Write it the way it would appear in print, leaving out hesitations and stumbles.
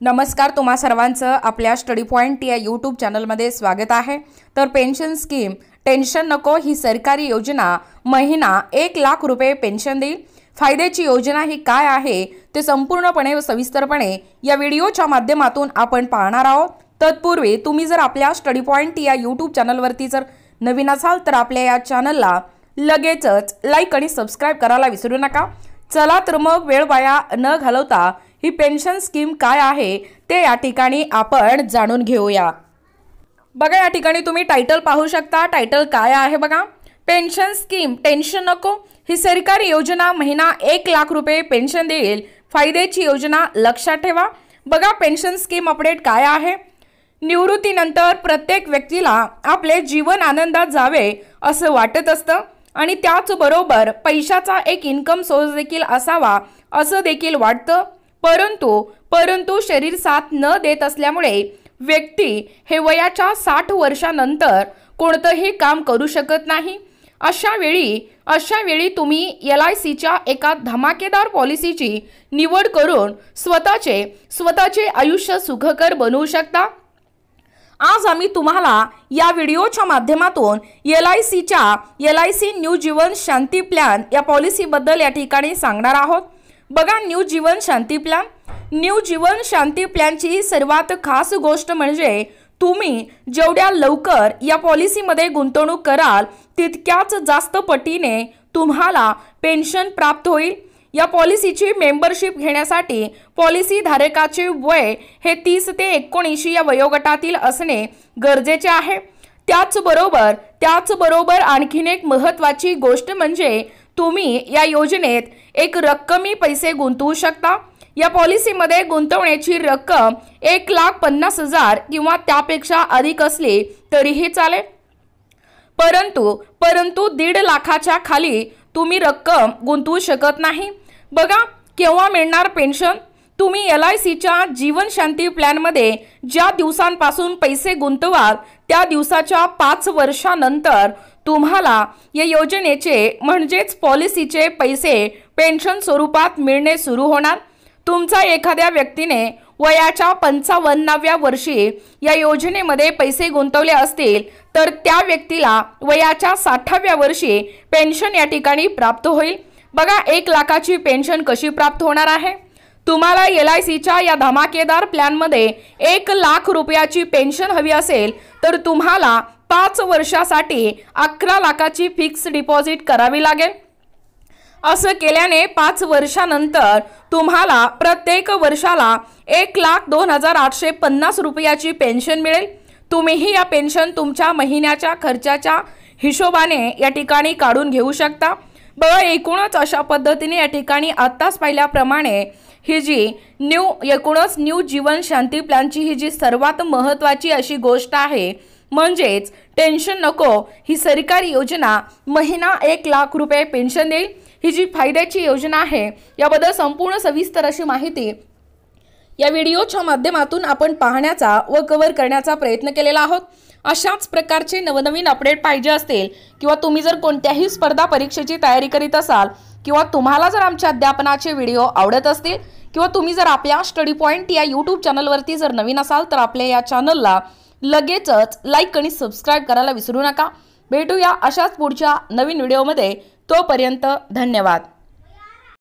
नमस्कार, तुम्हा सर्वांचं आपल्या स्टडी पॉइंट या यूट्यूब चॅनलमध्ये स्वागत आहे। तर पेन्शन स्कीम टेन्शन नको ही सरकारी योजना महिना 1 लाख रुपये पेन्शन देईल। फायद्याची योजना ही काय आहे ते संपूर्णपणे व सविस्तरपणे या व्हिडिओच्या माध्यमातून आपण पाहणार आहोत। तत्पूर्वी तुम्ही जर आपल्या स्टडी पॉइंट या यूट्यूब चॅनलवरती जर नवीन असाल तर आपल्या या चॅनलला लगेचच लाईक आणि सबस्क्राइब करायला विसरू नका। चला तर मग वेळ वाया न घालवता ही पेन्शन स्कीम काय आहे ते या ठिकाणी आपण जाणून घेऊया। बघा, या ठिकाणी तुम्ही टायटल पाहू शकता। टायटल काय आहे बघा, पेन्शन स्कीम टेन्शन नको ही सरकारी योजना महिना 1 लाख रुपये पेन्शन देईल। फायद्याची योजना लक्षात ठेवा। बघा, पेन्शन स्कीम अपडेट काय आहे। निवृत्तीनंतर प्रत्येक व्यक्तीला आपले जीवन आनंदात जावे असं वाटत असतं आणि त्याचबरोबर पैशाचा एक इन्कम सोर्स देखील असावा असं देखील वाटतं। परंतु शरीर साथ न देत असल्यामुळे व्यक्ती हे वयाच्या 60 वर्षानंतर कोणतेही काम करू शकत नाही। अशा वेळी तुम्ही LICच्या एका धमाकेदार पॉलिसीची निवड करून स्वतःचे आयुष्य सुखकर बनवू शकता। आज आम्ही तुम्हाला या व्हिडिओच्या माध्यमातून LIC न्यू जीवन शांती प्लॅन या पॉलिसी बद्दल या ठिकाणी सांगणार आहोत। बघा, न्यू जीवन शांती प्लॅनची सर्वात खास गोष्ट म्हणजे तुम्ही जेवढ्या लवकर या पॉलिसीमध्ये गुंतवणूक कराल तितक्याच जास्त पटीने तुम्हाला पेन्शन प्राप्त होईल। या पॉलिसीची मेंबरशिप घेण्यासाठी पॉलिसी धारकाचे वय हे 30 ते 79 या वयोगटातील असणे गरजेचे आहे। त्याचबरोबर आणखीन एक महत्त्वाची गोष्ट म्हणजे तुम्ही या योजनेत एक रक्कमी पैसे गुंतवू शकता। या पॉलिसीमध्ये गुंतवण्याची रक्कम 1,50,000 किंवा त्यापेक्षा अधिक असली तरीही चालेल, परंतु 1.5 लाखाच्या खाली तुम्ही रक्कम गुंतवू शकत नाही। बघा, केव्हा मिळणार पेन्शन? तुम्ही LICच्या जीवन शांती प्लॅनमध्ये ज्या दिवसांपासून पैसे गुंतवाल त्या दिवसाच्या 5 वर्षानंतर तुम्हाला या योजनेचे म्हणजेच पॉलिसीचे पैसे पेन्शन स्वरूपात मिळणे सुरू होणार। तुमचा एखाद्या व्यक्तीने वयाच्या 55व्या वर्षी या योजनेमध्ये पैसे गुंतवले असतील तर त्या व्यक्तीला वयाच्या 60व्या वर्षी पेन्शन या ठिकाणी प्राप्त होईल। बघा, 1 लाखाची पेन्शन कशी प्राप्त होणार आहे? तुम्हाला LICच्या या धमाकेदार प्लॅनमध्ये 1 लाख रुपयाची पेन्शन हवी असेल तर तुम्हाला 5 वर्षासाठी 11 लाखाची फिक्स डिपॉझिट करावी लागेल। असं केल्याने 5 वर्षानंतर तुम्हाला प्रत्येक वर्षाला 1,02,850 रुपयाची पेन्शन मिळेल। तुम्हीही या पेन्शन तुमच्या महिन्याच्या खर्चाच्या हिशोबाने या ठिकाणी काढून घेऊ शकता। बघा, एकूणच अशा पद्धतीने या ठिकाणी आत्ताच पाहिल्याप्रमाणे ही जी न्यू जीवन शांती प्लॅनची ही जी सर्वात महत्त्वाची अशी गोष्ट आहे म्हणजेच टेन्शन नको ही सरकारी योजना महिना 1 लाख रुपये पेन्शन देईल। ही जी फायद्याची योजना आहे याबद्दल संपूर्ण सविस्तर अशी माहिती या व्हिडिओच्या माध्यमातून आपण पाहण्याचा व कव्हर करण्याचा प्रयत्न केलेला आहोत। अशाच प्रकारचे नवनवीन अपडेट पाहिजे असतील किंवा तुम्ही जर कोणत्याही स्पर्धा परीक्षेची तयारी करीत असाल किंवा तुम्हाला जर आमच्या अध्यापनाचे व्हिडिओ आवडत असतील किंवा तुम्ही जर आपल्या स्टडी पॉइंट या यूट्यूब चॅनलवरती जर नवीन असाल तर आपल्या या चॅनलला लगेचच लाईक आणि सबस्क्राइब करायला विसरू नका। भेटूया अशाच पुढच्या नवीन व्हिडिओमध्ये, तोपर्यंत धन्यवाद।